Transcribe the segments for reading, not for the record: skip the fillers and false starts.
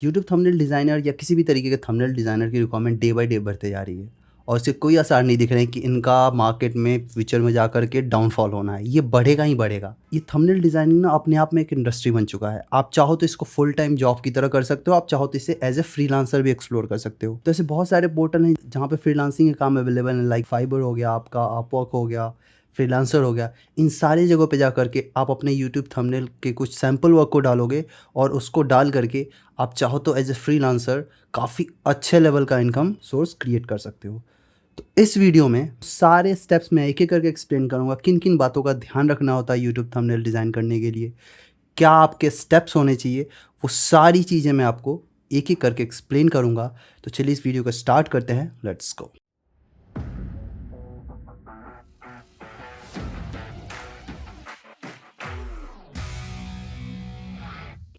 YouTube thumbnail designer या किसी भी तरीके के थंबनेल डिज़ाइनर की रिक्वायरमेंट डे बाय डे बढ़ते जा रही है और इससे कोई आसार नहीं दिख रहे हैं कि इनका मार्केट में फ्यूचर में जाकर के डाउनफॉल होना है। ये बढ़ेगा ही बढ़ेगा। ये थंबनेल डिज़ाइनिंग ना अपने आप में एक इंडस्ट्री बन चुका है। आप चाहो तो इसको फुल टाइम जॉब की तरह कर सकते हो, आप चाहो तो इसे एज ए फ्रीलांसर भी एक्सप्लोर कर सकते हो। तो ऐसे बहुत सारे पोर्टल हैं जहाँ पे फ्रीलांसिंग के काम अवेलेबल है, लाइक फाइबर हो गया, आपका अपवर्क हो गया, फ्रीलांसर हो गया। इन सारी जगहों पे जा करके आप अपने यूट्यूब थंबनेल के कुछ सैंपल वर्क को डालोगे और उसको डाल करके आप चाहो तो एज ए फ्रीलांसर काफ़ी अच्छे लेवल का इनकम सोर्स क्रिएट कर सकते हो। तो इस वीडियो में सारे स्टेप्स मैं एक एक करके एक्सप्लेन करूंगा, किन किन बातों का ध्यान रखना होता है यूट्यूब थंबनेल डिज़ाइन करने के लिए, क्या आपके स्टेप्स होने चाहिए, वो सारी चीज़ें मैं आपको एक एक करके एक्सप्लेन करूंगा। तो चलिए इस वीडियो को स्टार्ट करते हैं। Let's go.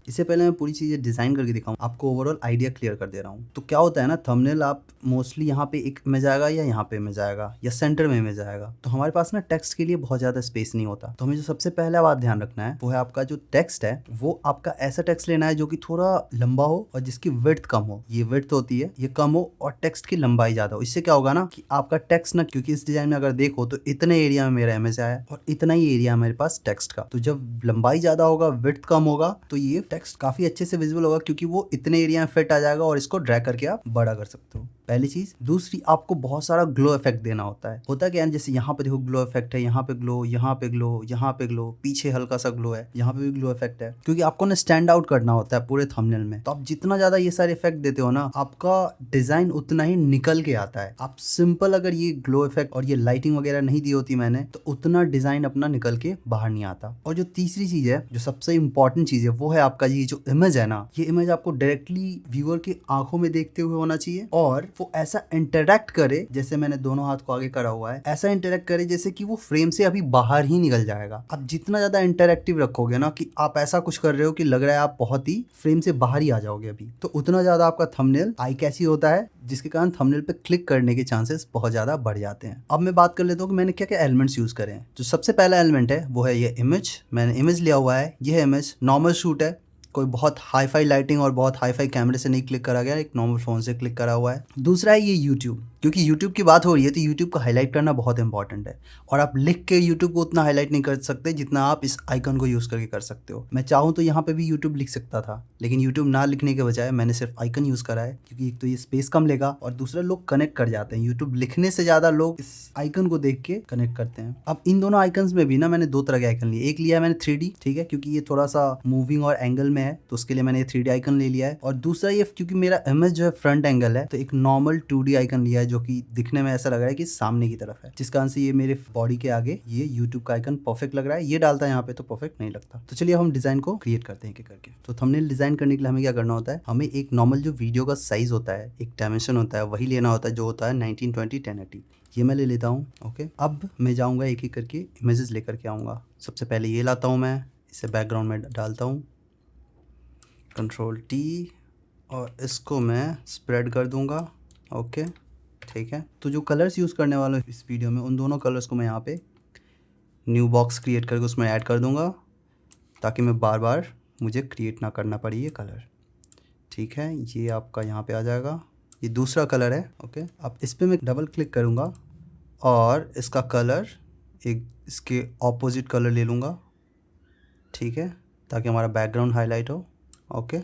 इससे पहले मैं पूरी चीज़ें डिज़ाइन करके दिखाऊँ, आपको ओवरऑल आइडिया क्लियर कर दे रहा हूँ। तो क्या होता है ना, थंबनेल आप मोस्टली यहाँ पे एक इमेज आएगा या यहाँ पे इमेज आएगा या सेंटर में इमेज आएगा। तो हमारे पास ना टेक्स्ट के लिए बहुत ज़्यादा स्पेस नहीं होता। तो हमें जो सबसे पहला बात ध्यान रखना है वो है आपका जो टेक्स्ट है वो आपका ऐसा टेक्स्ट लेना है जो कि थोड़ा लंबा हो और जिसकी विड्थ कम हो। ये विड्थ होती है, ये कम हो और टेक्स्ट की लंबाई ज़्यादा हो। इससे क्या होगा ना कि आपका टेक्स्ट ना, क्योंकि इस डिज़ाइन में अगर देखो तो इतने एरिया में मेरा इमेज आया और इतना ही एरिया मेरे पास टेक्स्ट का। तो जब लंबाई ज़्यादा होगा, विड्थ कम होगा, तो ये टेक्स्ट काफ़ी अच्छे से विजिबल होगा क्योंकि वो इतने एरिया में फिट आ जाएगा और इसको ड्रैग करके आप बड़ा कर सकते हो। पहली चीज। दूसरी, आपको बहुत सारा ग्लो इफेक्ट देना होता है। होता क्या है, जैसे यहाँ पे देखो ग्लो इफेक्ट है, यहाँ पे ग्लो, यहाँ पे ग्लो, यहाँ पे ग्लो, पीछे हल्का सा ग्लो है, यहाँ पे भी ग्लो इफेक्ट है, क्योंकि आपको ना स्टैंड आउट करना होता है पूरे थंबनेल में। तो आप जितना ज्यादा ये सारे इफेक्ट देते हो ना, आपका डिजाइन उतना ही निकल के आता है। आप सिंपल अगर ये ग्लो इफेक्ट और ये लाइटिंग वगैरह नहीं दी होती मैंने, तो उतना डिजाइन अपना निकल के बाहर नहीं आता। और जो तीसरी चीज है, जो सबसे इंपॉर्टेंट चीज है, वो है आपका ये जो इमेज है ना, ये इमेज आपको डायरेक्टली व्यूअर की आंखों में देखते हुए होना चाहिए और वो ऐसा इंटरेक्ट करे, जैसे मैंने दोनों हाथ को आगे करा हुआ है, ऐसा इंटरेक्ट करे जैसे कि वो फ्रेम से अभी बाहर ही निकल जाएगा। आप जितना ज्यादा इंटरेक्टिव रखोगे ना, कि आप ऐसा कुछ कर रहे हो कि लग रहा है आप बहुत ही फ्रेम से बाहर ही आ जाओगे अभी, तो उतना ज्यादा आपका थंबनेल आई कैची होता है, जिसके कारण थंबनेल पे क्लिक करने के चांसेस बहुत ज्यादा बढ़ जाते हैं। अब मैं बात कर लेता हूँ कि मैंने क्या क्या एलिमेंट्स यूज करे हैं। जो सबसे पहला एलिमेंट है वो है ये इमेज। मैंने इमेज लिया हुआ है, यह इमेज नॉर्मल शूट है, कोई बहुत हाई फाई लाइटिंग और बहुत हाई फाई कैमरे से नहीं क्लिक करा गया, एक नॉर्मल फोन से क्लिक करा हुआ है। दूसरा है ये यूट्यूब, क्योंकि यूट्यूब की बात हो रही है तो यूट्यूब को हाईलाइट करना बहुत इंपॉर्टेंट है और आप लिख के यूट्यूब को उतना हाईलाइट नहीं कर सकते जितना आप इस आइकन को यूज़ करके कर सकते हो। मैं चाहूँ तो यहाँ पे भी यूट्यूब लिख सकता था, लेकिन यूट्यूब ना लिखने के बजाय मैंने सिर्फ आइकन यूज़ करा है, क्योंकि एक तो ये स्पेस कम लेगा और दूसरा लोग कनेक्ट कर जाते हैं। यूट्यूब लिखने से ज़्यादा लोग इस आइकन को देख के कनेक्ट करते हैं। अब इन दोनों आइकन्स में भी ना मैंने दो तरह के आइकन लिए। एक लिया है मैंने 3D, ठीक है, क्योंकि ये थोड़ा सा मूविंग और एंगल में है, तो उसके लिए मैंने ये 3D आइकन ले लिया है। और दूसरा ये, क्योंकि मेरा इमेज जो है फ्रंट एंगल है, तो एक नॉर्मल 2D आइकन लिया है जो कि दिखने में ऐसा लग रहा है कि सामने की तरफ है, जिस कारण से ये मेरे बॉडी के आगे ये यूट्यूब का आइकन परफेक्ट लग रहा है। ये डालता है यहाँ पे तो परफेक्ट नहीं लगता। तो चलिए हम डिजाइन को क्रिएट करते हैं एक एक करके। तो थंबनेल डिजाइन करने के लिए हमें क्या करना होता है, हमें एक नॉर्मल जो वीडियो का साइज होता है, एक डायमेंशन होता है, वही लेना होता है जो होता है 1920 1080। ये मैं ले लेता हूँ। ओके, अब मैं जाऊँगा एक एक करके इमेजेस लेकर के आऊँगा। सबसे पहले ये लाता हूँ मैं, इसे बैकग्राउंड में डालता हूँ, Ctrl+T, और इसको मैं स्प्रेड कर दूंगा। ओके, ठीक है। तो जो कलर्स यूज़ करने वाला हूँ इस वीडियो में, उन दोनों कलर्स को मैं यहाँ पे न्यू बॉक्स क्रिएट करके उसमें ऐड कर दूंगा, ताकि मैं बार बार मुझे क्रिएट ना करना पड़े ये कलर। ठीक है, ये आपका यहाँ पे आ जाएगा। ये दूसरा कलर है। ओके, अब इस पर मैं डबल क्लिक करूँगा और इसका कलर एक इसके ऑपोजिट कलर ले लूँगा, ठीक है, ताकि हमारा बैकग्राउंड हाईलाइट हो। ओके,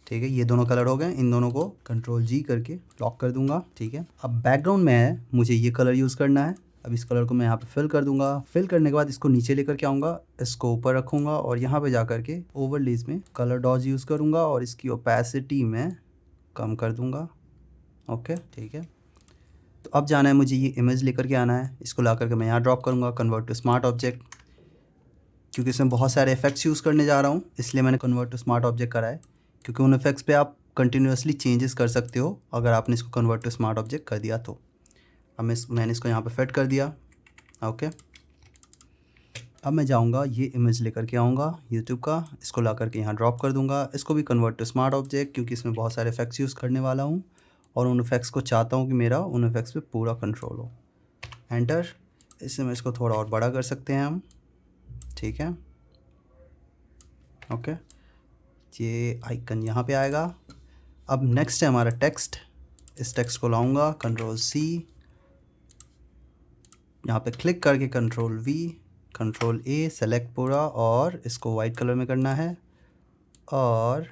ठीक है, ये दोनों कलर हो गए। इन दोनों को Ctrl+G करके लॉक कर दूंगा। ठीक है, अब बैकग्राउंड में है, मुझे ये कलर यूज़ करना है। अब इस कलर को मैं यहाँ पे फिल कर दूंगा। फिल करने के बाद इसको नीचे लेकर के आऊँगा, इसको ऊपर रखूँगा और यहाँ पे जा करके ओवरलेज में कलर डॉज यूज़ करूँगा और इसकी ओपेसिटी में कम कर दूँगा। ओके, ठीक है। तो अब जाना है मुझे ये इमेज लेकर के आना है, इसको ला करके मैं यहाँ ड्रॉप करूँगा, कन्वर्ट टू स्मार्ट ऑब्जेक्ट। क्योंकि इसमें बहुत सारे इफेक्ट्स यूज़ करने जा रहा हूँ, इसलिए मैंने कन्वर्ट टू स्मार्ट ऑब्जेक्ट करा है, क्योंकि उन इफेक्ट्स पे आप कंटिन्यूसली चेंजेस कर सकते हो अगर आपने इसको कन्वर्ट टू स्मार्ट ऑब्जेक्ट कर दिया तो। अब मैंने इसको यहाँ पे फिट कर दिया। ओके, अब मैं जाऊँगा ये इमेज लेकर के आऊँगा यूट्यूब का, इसको ला करके यहाँ ड्रॉप कर दूँगा। इसको भी कन्वर्ट टू स्मार्ट ऑब्जेक्ट, क्योंकि इसमें बहुत सारे इफेक्ट्स यूज़ करने वाला हूँ और उन इफेक्ट्स को चाहता हूँ कि मेरा उन इफेक्ट्स पे पूरा कंट्रोल हो। एंटर। इससे मैं इसको थोड़ा और बड़ा कर सकते हैं हम। ठीक है, ओके, ये आइकन यहाँ पे आएगा। अब नेक्स्ट है हमारा टेक्स्ट। इस टेक्स्ट को लाऊंगा, कंट्रोल सी, यहाँ पे क्लिक करके control we, control A, select पूरा और इसको वाइट कलर में करना है और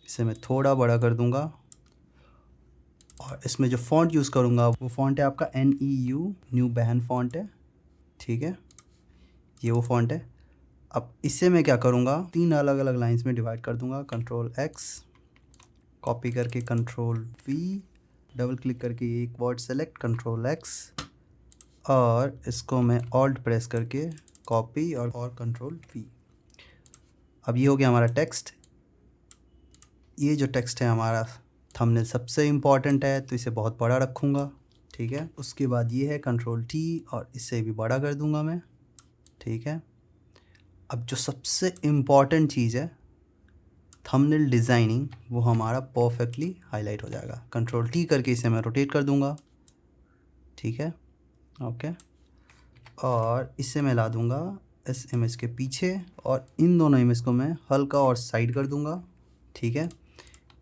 इसे मैं थोड़ा बड़ा कर दूंगा। और इसमें जो फ़ॉन्ट यूज़ करूँगा वो फ़ॉन्ट है आपका NEU, न्यू बैन फ़ॉन्ट है, ठीक है, ये वो फ़ॉन्ट है। अब इससे मैं क्या करूँगा, 3 अलग अलग लाइंस में डिवाइड कर दूँगा। कंट्रोल X, कॉपी करके कंट्रोल V, डबल क्लिक करके एक वर्ड सेलेक्ट, कंट्रोल X और इसको मैं ऑल्ट प्रेस करके कॉपी और कंट्रोल V। अब ये हो गया हमारा टेक्स्ट। ये जो टेक्स्ट है हमारा थंबनेल सबसे इम्पॉर्टेंट है तो इसे बहुत बड़ा रखूँगा, ठीक है। उसके बाद ये है कंट्रोल T और इसे भी बड़ा कर दूँगा मैं, ठीक है। अब जो सबसे इम्पॉर्टेंट चीज़ है थंबनेल डिज़ाइनिंग, वो हमारा परफेक्टली हाईलाइट हो जाएगा। कंट्रोल T करके इसे मैं रोटेट कर दूँगा, ठीक है, ओके। और इसे मैं ला दूँगा इस इमेज के पीछे और इन दोनों इमेज को मैं हल्का और साइड कर दूँगा, ठीक है।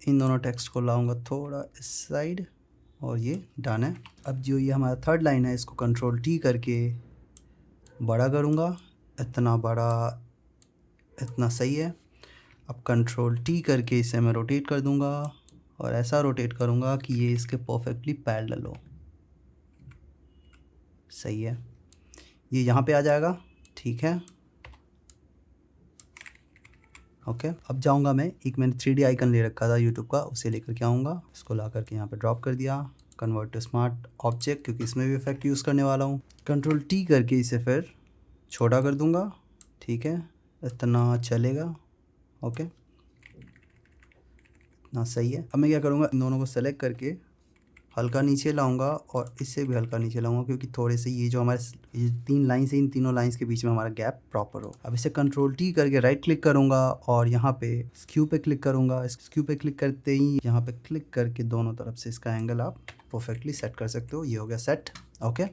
इन दोनों टेक्स्ट को लाऊंगा थोड़ा इस साइड और ये डन है। अब जो ये हमारा थर्ड लाइन है इसको कंट्रोल T करके बड़ा करूँगा, इतना बड़ा, इतना सही है। अब कंट्रोल T करके इसे मैं रोटेट कर दूँगा और ऐसा रोटेट करूँगा कि ये इसके परफेक्टली पैरेलल हो, सही है। ये यहाँ पे आ जाएगा, ठीक है, ओके। अब जाऊँगा मैं, एक मैंने 3D आइकन ले रखा था यूट्यूब का, उसे लेकर के आऊँगा, इसको ला करके यहाँ पे ड्रॉप कर दिया, कन्वर्ट टू स्मार्ट ऑब्जेक्ट, क्योंकि इसमें भी इफेक्ट यूज़ करने वाला हूँ। कंट्रोल T करके इसे फिर छोटा कर दूँगा, ठीक है, इतना चलेगा, ओके, इतना सही है। अब मैं क्या करूँगा, इन दोनों को सेलेक्ट करके हल्का नीचे लाऊंगा और इससे भी हल्का नीचे लाऊंगा, क्योंकि थोड़े से ये जो हमारे ये 3 लाइन्स है, इन तीनों लाइन्स के बीच में हमारा गैप प्रॉपर हो। अब इसे कंट्रोल T करके राइट क्लिक करूंगा और यहाँ पे स्क्यू पे क्लिक करूंगा। स्क्यू पे क्लिक करते ही यहाँ पे क्लिक करके दोनों तरफ से इसका एंगल आप परफेक्टली सेट कर सकते हो। ये हो गया सेट, ओके।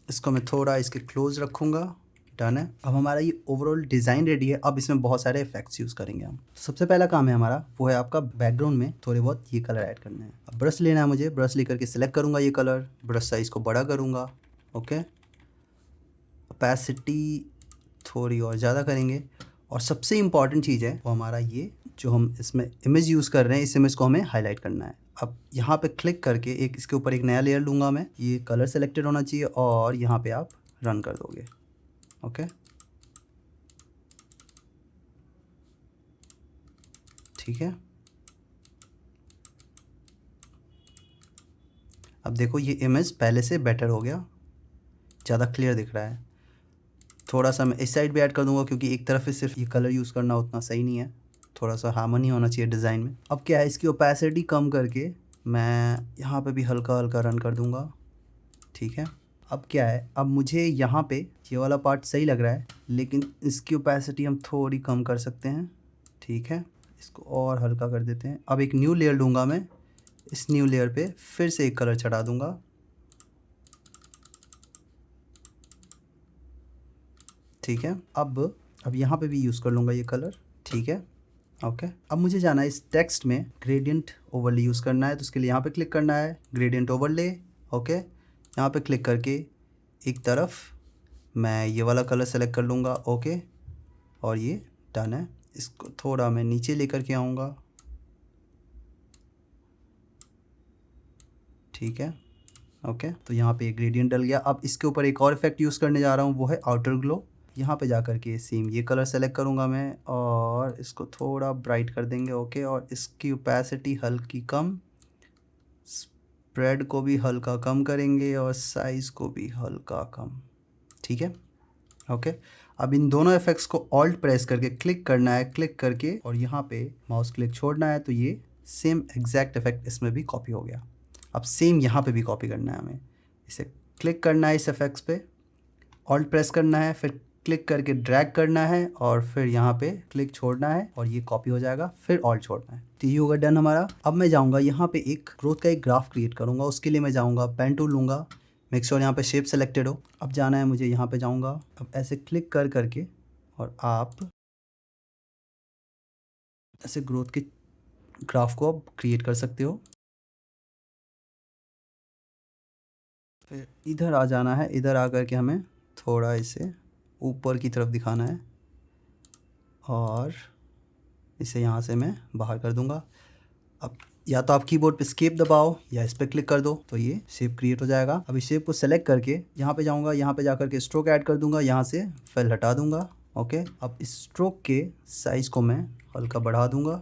इसको मैं थोड़ा इसके क्लोज रखूँगा, डन है। अब हमारा ये ओवरऑल डिज़ाइन रेडी है। अब इसमें बहुत सारे इफेक्ट्स यूज़ करेंगे हम। तो सबसे पहला काम है हमारा, वो है आपका बैकग्राउंड में थोड़े बहुत ये कलर ऐड करने हैं। अब ब्रश लेना है मुझे, ब्रश लेकर के सिलेक्ट करूँगा ये कलर, ब्रश साइज़ को बड़ा करूँगा, ओके, ओपेसिटी थोड़ी और ज़्यादा करेंगे। और सबसे इम्पॉर्टेंट चीज़ है वो हमारा ये जो हम इसमें इमेज यूज़ कर रहे हैं, इस इमेज को हमें हाईलाइट करना है। अब यहाँ पे क्लिक करके एक इसके ऊपर एक नया लेयर लूँगा मैं, ये कलर सेलेक्टेड होना चाहिए और यहाँ पे आप रन कर दोगे, ओके, ठीक है। अब देखो ये इमेज पहले से बेटर हो गया, ज़्यादा क्लियर दिख रहा है। थोड़ा सा मैं इस साइड भी ऐड कर दूंगा, क्योंकि एक तरफ से सिर्फ ये कलर यूज़ करना उतना सही नहीं है, थोड़ा सा हार्मनी होना चाहिए डिज़ाइन में। अब क्या है, इसकी ओपेसिटी कम करके मैं यहाँ पे भी हल्का हल्का रन कर दूंगा, ठीक है। अब क्या है, अब मुझे यहाँ पे ये वाला पार्ट सही लग रहा है, लेकिन इसकी ओपेसिटी हम थोड़ी कम कर सकते हैं, ठीक है। इसको और हल्का कर देते हैं। अब एक न्यू लेयर लूँगा मैं, इस न्यू लेयर पे फिर से एक कलर चढ़ा दूँगा, ठीक है। अब यहाँ पे भी यूज़ कर लूँगा ये कलर, ठीक है, ओके। अब मुझे जाना है इस टेक्स्ट में ग्रेडियंट ओवरले यूज़ करना है, तो उसके लिए यहाँ पे क्लिक करना है, ग्रेडियंट ओवरले, ओके। यहाँ पे क्लिक करके एक तरफ मैं ये वाला कलर सेलेक्ट कर लूँगा, ओके, और ये डन है। इसको थोड़ा मैं नीचे लेकर के आऊँगा, ठीक है, ओके। तो यहाँ पे ग्रेडियंट डल गया। अब इसके ऊपर एक और इफेक्ट यूज़ करने जा रहा हूँ, वो है आउटर ग्लो। यहाँ पे जा कर के सेम ये कलर सेलेक्ट करूँगा मैं और इसको थोड़ा ब्राइट कर देंगे, ओके। और इसकी ओपेसिटी हल्की कम, स्प्रेड को भी हल्का कम करेंगे और साइज़ को भी हल्का कम, ठीक है, ओके। अब इन दोनों इफेक्ट्स को ऑल्ट प्रेस करके क्लिक करना है, क्लिक करके और यहाँ पे माउस क्लिक छोड़ना है, तो ये सेम एग्जैक्ट इफेक्ट इसमें भी कॉपी हो गया। अब सेम यहाँ पे भी कॉपी करना है हमें, इसे क्लिक करना है इस इफेक्ट्स पे, ऑल्ट प्रेस करना है, फिर क्लिक करके ड्रैग करना है और फिर यहाँ पे क्लिक छोड़ना है और ये कॉपी हो जाएगा, फिर ऑल्ट छोड़ना है। तो ये होगा डन हमारा। अब मैं जाऊँगा यहाँ पे एक ग्रोथ का एक ग्राफ क्रिएट करूँगा, उसके लिए मैं जाऊँगा पेन टूल लूँगा, मेक श्योर यहाँ पे शेप सेलेक्टेड हो। अब जाना है मुझे, यहाँ पे जाऊँगा, अब ऐसे क्लिक कर करके और आप ऐसे ग्रोथ के ग्राफ को आप क्रिएट कर सकते हो। फिर इधर आ जाना है, इधर आकर के हमें थोड़ा इसे ऊपर की तरफ दिखाना है और इसे यहाँ से मैं बाहर कर दूँगा। अब या तो आप कीबोर्ड पे एस्केप दबाओ या इस पर क्लिक कर दो तो ये शेप क्रिएट हो जाएगा। अब इस शेप को सेलेक्ट करके यहाँ पे जाऊँगा, यहाँ पे जाकर के स्ट्रोक ऐड कर दूँगा, यहाँ से फिल हटा दूँगा। ओके, अब इस स्ट्रोक के साइज़ को मैं हल्का बढ़ा दूँगा,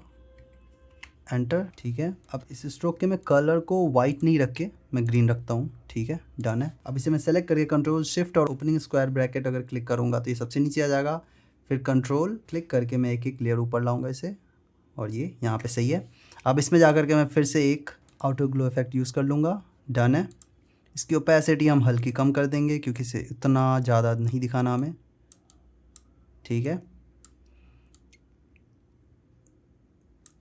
एंटर। ठीक है, अब इस स्ट्रोक के मैं कलर को वाइट नहीं रख के मैं ग्रीन रखता हूँ। ठीक है, डन है। अब इसे मैं सेलेक्ट करके कंट्रोल शिफ्ट और ओपनिंग स्क्वायर ब्रैकेट अगर क्लिक करूँगा तो ये सबसे नीचे आ जाएगा। फिर कंट्रोल क्लिक करके मैं एक एक लेयर ऊपर लाऊंगा इसे, और ये यहाँ पे सही है। अब इसमें जाकर के मैं फिर से एक आउटर ग्लो इफेक्ट यूज़ कर लूँगा, डन है। इसकी ओपेसिटी हम हल्की कम कर देंगे क्योंकि इसे इतना ज़्यादा नहीं दिखाना हमें। ठीक है,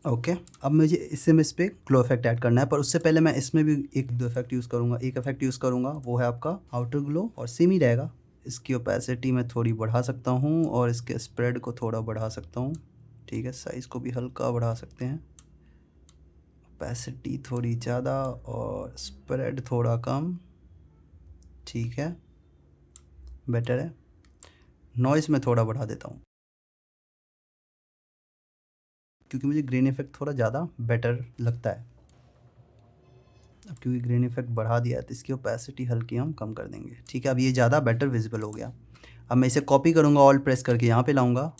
ओके। अब मुझे इससे मैं इस पर ग्लो इफेक्ट ऐड करना है, पर उससे पहले मैं इसमें भी एक दो इफेक्ट यूज़ करूँगा। एक इफेक्ट यूज़ करूँगा वो है आपका आउटर ग्लो, और सेम ही रहेगा। इसकी ओपेसिटी मैं थोड़ी बढ़ा सकता हूँ और इसके स्प्रेड को थोड़ा बढ़ा सकता हूँ। ठीक है, साइज़ को भी हल्का बढ़ा सकते हैं, ओपेसिटी थोड़ी ज़्यादा और स्प्रेड थोड़ा कम। ठीक है, बेटर है। नॉइज़ में थोड़ा बढ़ा देता हूँ क्योंकि मुझे ग्रेन इफेक्ट थोड़ा ज़्यादा बेटर लगता है। अब क्योंकि ग्रेन इफेक्ट बढ़ा दिया है तो इसकी ओपेसिटी हल्की हम कम कर देंगे। ठीक है, अब ये ज़्यादा बेटर विजिबल हो गया। अब मैं इसे कॉपी करूँगा, ऑल्ट प्रेस करके यहाँ पे लाऊंगा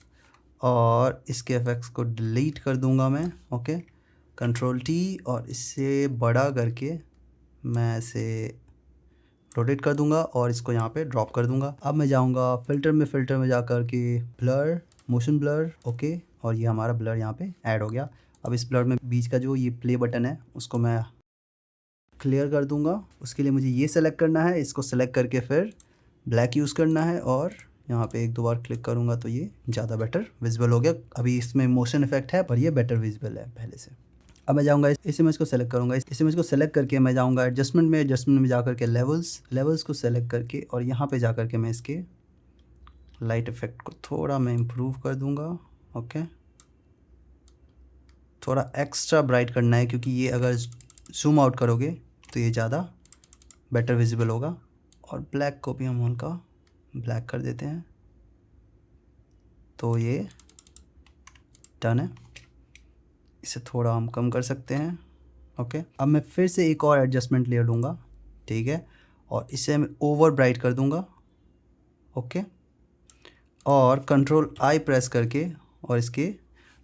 और इसके इफेक्ट्स को डिलीट कर दूँगा मैं। ओके, कंट्रोल टी, और इससे बड़ा करके मैं इसे रोटेट कर दूंगा और इसको यहाँ पे ड्रॉप कर दूंगा। अब मैं जाऊँगा फ़िल्टर में जा कर के ब्लर, मोशन ब्लर। ओके, और ये हमारा ब्लर यहाँ पे ऐड हो गया। अब इस ब्लर में बीच का जो ये प्ले बटन है उसको मैं क्लियर कर दूंगा। उसके लिए मुझे ये सेलेक्ट करना है, इसको सेलेक्ट करके फिर ब्लैक यूज़ करना है और यहाँ पे एक दो बार क्लिक करूँगा तो ये ज़्यादा बेटर विजिबल हो गया। अभी इसमें मोशन इफेक्ट है पर ये बेटर विजिबल है पहले से। अब मैं जाऊँगा इस इमेज को सेलेक्ट करूँगा, इस इमेज को सेलेक्ट करके मैं जाऊँगा एडजस्टमेंट में जाकर के लेवल्स को सेलेक्ट करके, और यहाँ पे जाकर के मैं इसके लाइट इफेक्ट को थोड़ा मैं इम्प्रूव कर दूँगा। ओके, थोड़ा एक्स्ट्रा ब्राइट करना है क्योंकि ये अगर जूम आउट करोगे तो ये ज़्यादा बेटर विजिबल होगा। और ब्लैक को भी हम हल्का ब्लैक कर देते हैं तो ये डन है। इसे थोड़ा हम कम कर सकते हैं। ओके, अब मैं फिर से एक और एडजस्टमेंट लेयर लूँगा। ठीक है, और इसे मैं ओवर ब्राइट कर दूँगा। ओके, और कंट्रोल आई प्रेस करके और इसके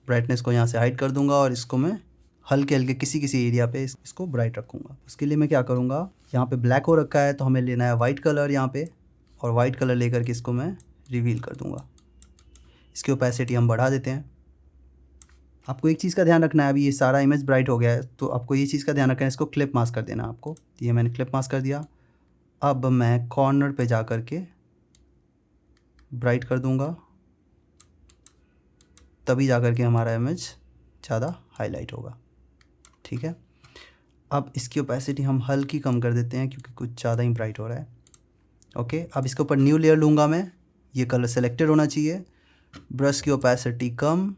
ब्राइटनेस को यहाँ से हाइड कर दूँगा और इसको मैं हल्के हल्के किसी एरिया पे इसको ब्राइट रखूँगा। उसके लिए मैं क्या करूँगा, यहाँ पे ब्लैक हो रखा है तो हमें लेना है वाइट कलर यहाँ पे, और वाइट कलर लेकर के इसको मैं रिवील कर दूँगा। इसकी ओपेसिटी हम बढ़ा देते हैं। आपको एक चीज़ का ध्यान रखना है, अभी ये सारा इमेज ब्राइट हो गया है तो आपको ये चीज़ का ध्यान रखना है, इसको क्लिप मास्क कर देना है आपको। ये मैंने क्लिप मास्क कर दिया। अब मैं कॉर्नर पे जा कर के ब्राइट कर दूंगा, तभी जा कर के हमारा इमेज ज़्यादा हाईलाइट होगा। ठीक है, अब इसकी ओपेसिटी हम हल्की कम कर देते हैं क्योंकि कुछ ज़्यादा ही ब्राइट हो रहा है। ओके, अब इसके ऊपर न्यू लेयर लूँगा मैं, ये कलर सेलेक्टेड होना चाहिए। ब्रश की ओपेसिटी कम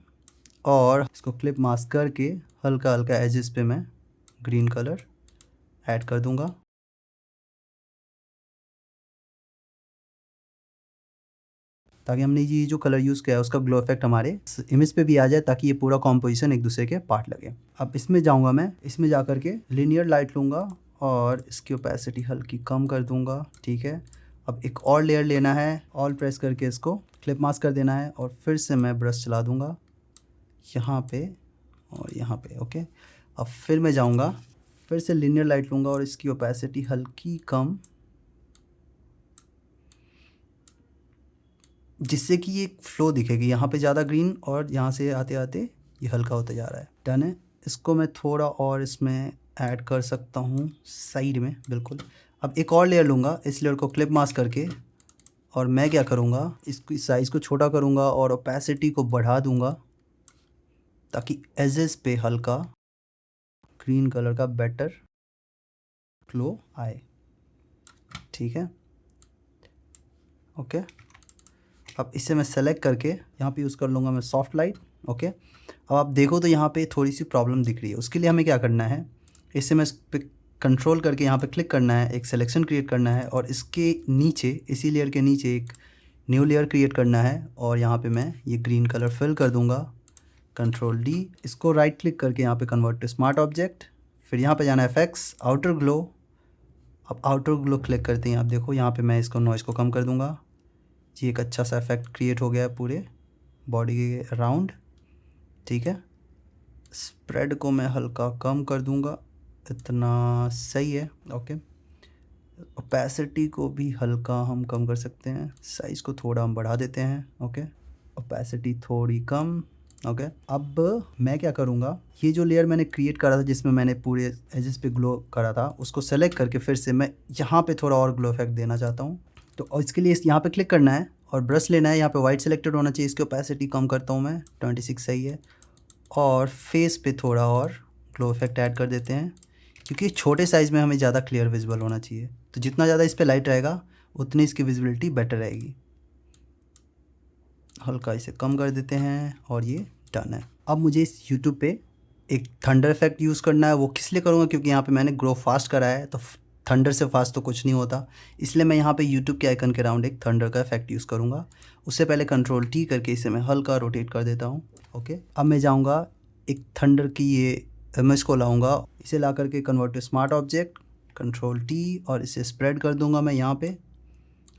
और इसको क्लिप मास्क करके हल्का हल्का एजेस पे मैं ग्रीन कलर ऐड कर दूंगा। ताकि हमने ये जो कलर यूज़ किया है उसका ग्लो इफेक्ट हमारे इमेज पे भी आ जाए, ताकि ये पूरा कॉम्पोजिशन एक दूसरे के पार्ट लगे। अब इसमें जाऊंगा मैं, इसमें जा कर के लीनियर लाइट लूँगा और इसकी ओपेसिटी हल्की कम कर दूंगा। ठीक है, अब एक और लेयर लेना है, ऑल प्रेस करके इसको क्लिप मास्क कर देना है और फिर से मैं ब्रश चला दूँगा यहाँ पे और यहाँ पे। ओके, अब फिर मैं जाऊँगा, फिर से लीनियर लाइट लूँगा और इसकी ओपेसिटी हल्की कम, जिससे कि ये फ्लो दिखेगी। यहाँ पे ज़्यादा ग्रीन और यहाँ से आते आते ये हल्का होता जा रहा है। डन है, इसको मैं थोड़ा और इसमें ऐड कर सकता हूँ साइड में, बिल्कुल। अब एक और लेयर लूँगा, इस लेयर को क्लिप मास्क करके, और मैं क्या करूँगा, इसकी साइज़ को छोटा करूँगा और ओपेसिटी को बढ़ा दूँगा ताकि एजेस पे हल्का ग्रीन कलर का बेटर ग्लो आए। ठीक है, ओके। अब इसे मैं सेलेक्ट करके यहाँ पे यूज़ कर लूँगा मैं सॉफ्ट लाइट, ओके, अब आप देखो तो यहाँ पे थोड़ी सी प्रॉब्लम दिख रही है। उसके लिए हमें क्या करना है, इससे मैं इस पे कंट्रोल करके यहाँ पे क्लिक करना है, एक सिलेक्शन क्रिएट करना है और इसके नीचे, इसी लेयर के नीचे एक न्यू लेयर क्रिएट करना है और यहाँ पे मैं ये ग्रीन कलर फिल कर दूँगा, कंट्रोल डी। इसको राइट क्लिक करके यहाँ पे कन्वर्ट टू स्मार्ट ऑब्जेक्ट, फिर यहाँ पे जाना है इफेक्ट्स, आउटर ग्लो। अब आउटर ग्लो क्लिक करते हैं, आप देखो यहाँ पे मैं इसको नॉइज़ को कम कर दूँगा जी, एक अच्छा सा इफेक्ट क्रिएट हो गया है पूरे बॉडी के अराउंड। ठीक है, स्प्रेड को मैं हल्का कम कर दूंगा, इतना सही है। ओके, ओपेसिटी को भी हल्का हम कम कर सकते हैं, साइज़ को थोड़ा हम बढ़ा देते हैं। ओके, ओपेसिटी थोड़ी कम। ओके, अब मैं क्या करूँगा, ये जो लेयर मैंने क्रिएट करा था जिसमें मैंने पूरे एजेस पे ग्लो करा था, उसको सेलेक्ट करके फिर से मैं यहाँ पे थोड़ा और ग्लो इफेक्ट देना चाहता हूँ। तो और इसके लिए यहाँ पे क्लिक करना है और ब्रश लेना है, यहाँ पे वाइट सेलेक्टेड होना चाहिए। इसकी ओपेसिटी कम करता हूँ मैं, 26 सही है। और फेस पे थोड़ा और ग्लो इफेक्ट ऐड कर देते हैं, क्योंकि छोटे साइज़ में हमें ज़्यादा क्लियर विजिबल होना चाहिए। तो जितना ज़्यादा इस पे लाइट रहेगा उतनी इसकी विजिबिलिटी बेटर रहेगी। हल्का इसे कम कर देते हैं और ये डन है। अब मुझे इस यूट्यूब पे एक थंडर इफेक्ट यूज़ करना है। वो किस लिए करूँगा, क्योंकि यहाँ पे मैंने ग्रो फास्ट करा है, तो थंडर से फास्ट तो कुछ नहीं होता, इसलिए मैं यहाँ पे यूट्यूब के आइकन के राउंड एक थंडर का इफेक्ट यूज़ करूँगा। उससे पहले कंट्रोल टी करके इसे मैं हल्का रोटेट कर देता हूँ। ओके, अब मैं जाऊँगा एक थंडर की ये इमेज को लाऊंगा, इसे ला करके convert to smart object, control T और इसे स्प्रेड कर दूंगा मैं यहाँ पे।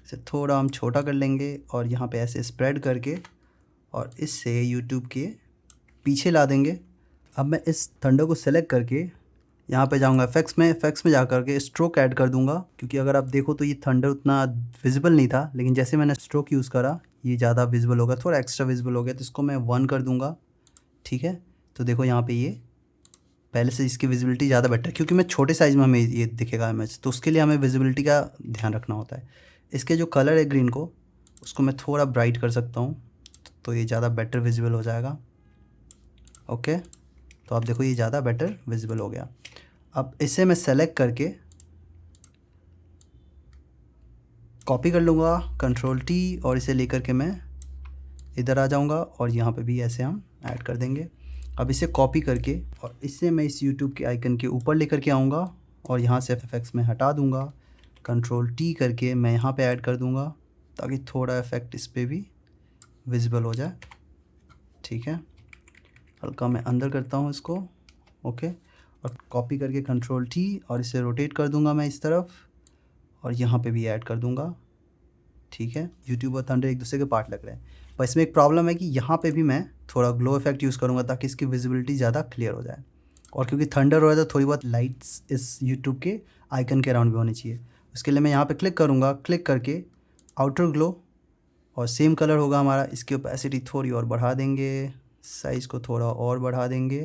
इसे थोड़ा हम छोटा कर लेंगे और यहाँ पे ऐसे स्प्रेड करके और इससे यूट्यूब के पीछे ला देंगे। अब मैं इस थंडर को सेलेक्ट करके यहाँ पे जाऊँगा इफेक्ट्स में जा करके स्ट्रोक ऐड कर दूँगा, क्योंकि अगर आप देखो तो ये थंडर उतना विजिबल नहीं था, लेकिन जैसे मैंने स्ट्रोक यूज़ करा ये ज़्यादा विजिबल होगा, थोड़ा एक्स्ट्रा विजिबल हो गया। तो इसको मैं 1 कर दूँगा। ठीक है, तो देखो यहाँ पे ये पहले से इसकी विजिबिलिटी ज़्यादा बेटर है, क्योंकि मैं छोटे साइज़ में हमें ये दिखेगा इमेज, तो उसके लिए हमें विजिबिलिटी का ध्यान रखना होता है। इसके जो कलर है ग्रीन को, उसको मैं थोड़ा ब्राइट कर सकता हूँ, तो ये ज़्यादा बेटर विजिबल हो जाएगा। ओके, तो आप देखो ये ज़्यादा बेटर विजिबल हो गया। अब इसे मैं सेलेक्ट करके कॉपी कर लूँगा, कंट्रोल टी, और इसे लेकर के मैं इधर आ जाऊँगा और यहाँ पे भी ऐसे हम ऐड कर देंगे। अब इसे कॉपी करके और इससे मैं इस यूट्यूब के आइकन के ऊपर लेकर के आऊँगा और यहाँ से इफेक्ट्स में हटा दूँगा, कंट्रोल टी करके मैं यहाँ पे ऐड कर दूँगा, ताकि थोड़ा इफेक्ट इस पर भी विजिबल हो जाए। ठीक है, हल्का मैं अंदर करता हूँ इसको। ओके, और कॉपी करके कंट्रोल टी और इसे रोटेट कर दूँगा मैं इस तरफ और यहाँ पे भी ऐड कर दूँगा। ठीक है, यूट्यूब और थंडर एक दूसरे के पार्ट लग रहे हैं, पर इसमें एक प्रॉब्लम है कि यहाँ पे भी मैं थोड़ा ग्लो इफेक्ट यूज़ करूँगा ताकि इसकी विजिबिलिटी ज़्यादा क्लियर हो जाए। और क्योंकि थंडर हो रहा है तो थोड़ी बहुत लाइट्स इस यूट्यूब के आइकन के अराउंड भी होनी चाहिए। उसके लिए मैं यहाँ पे क्लिक करूँगा, क्लिक करके आउटर ग्लो, और सेम कलर होगा हमारा। इसकी ओपेसिटी थोड़ी और बढ़ा देंगे, साइज़ को थोड़ा और बढ़ा देंगे,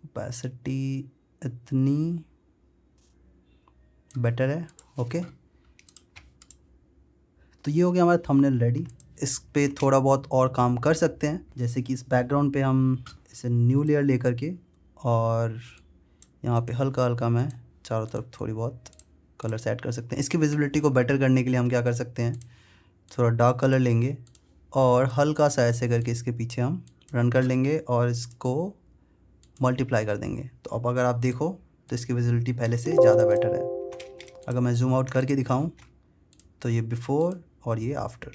ओपेसिटी इतनी बेटर है। ओके, तो ये हो गया हमारा थंबनेल रेडी। इस पे थोड़ा बहुत और काम कर सकते हैं, जैसे कि इस बैकग्राउंड पे हम इसे न्यू लेयर लेकर के और यहाँ पे हल्का हल्का मैं चारों तरफ थोड़ी बहुत कलर्स ऐड कर सकते हैं। इसकी विजिबिलिटी को बेटर करने के लिए हम क्या कर सकते हैं, थोड़ा डार्क कलर लेंगे और हल्का सा ऐसे करके इसके पीछे हम रन कर लेंगे और इसको मल्टीप्लाई कर देंगे। तो अब अगर आप देखो तो इसकी विजिबिलिटी पहले से ज़्यादा बेटर है। अगर मैं जूम आउट करके दिखाऊं तो ये बिफ़ोर और ये आफ्टर।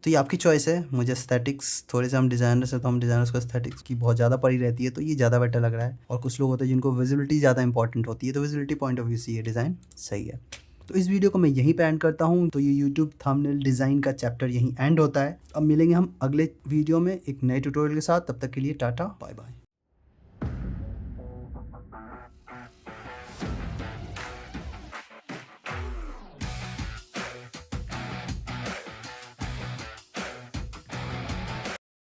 तो ये आपकी चॉइस है। मुझे एस्थेटिक्स, थोड़े से हम डिज़ाइनर्स हैं तो हम डिज़ाइनर्स को एस्थेटिक्स की बहुत ज़्यादा पड़ी रहती है, तो ये ज़्यादा बेटर लग रहा है। और कुछ लोग होते हैं जिनको विजिबिलिटी ज़्यादा इंपॉर्टेंट होती है, तो विजिबिलिटी पॉइंट ऑफ व्यू से ये डिज़ाइन सही है। तो इस वीडियो को मैं यहीं पे एंड करता हूँ। तो ये यूट्यूब थंबनेल डिज़ाइन का चैप्टर यहीं एंड होता है। अब मिलेंगे हम अगले वीडियो में एक नए ट्यूटोरियल के साथ। तब तक के लिए टाटा बाय बाय।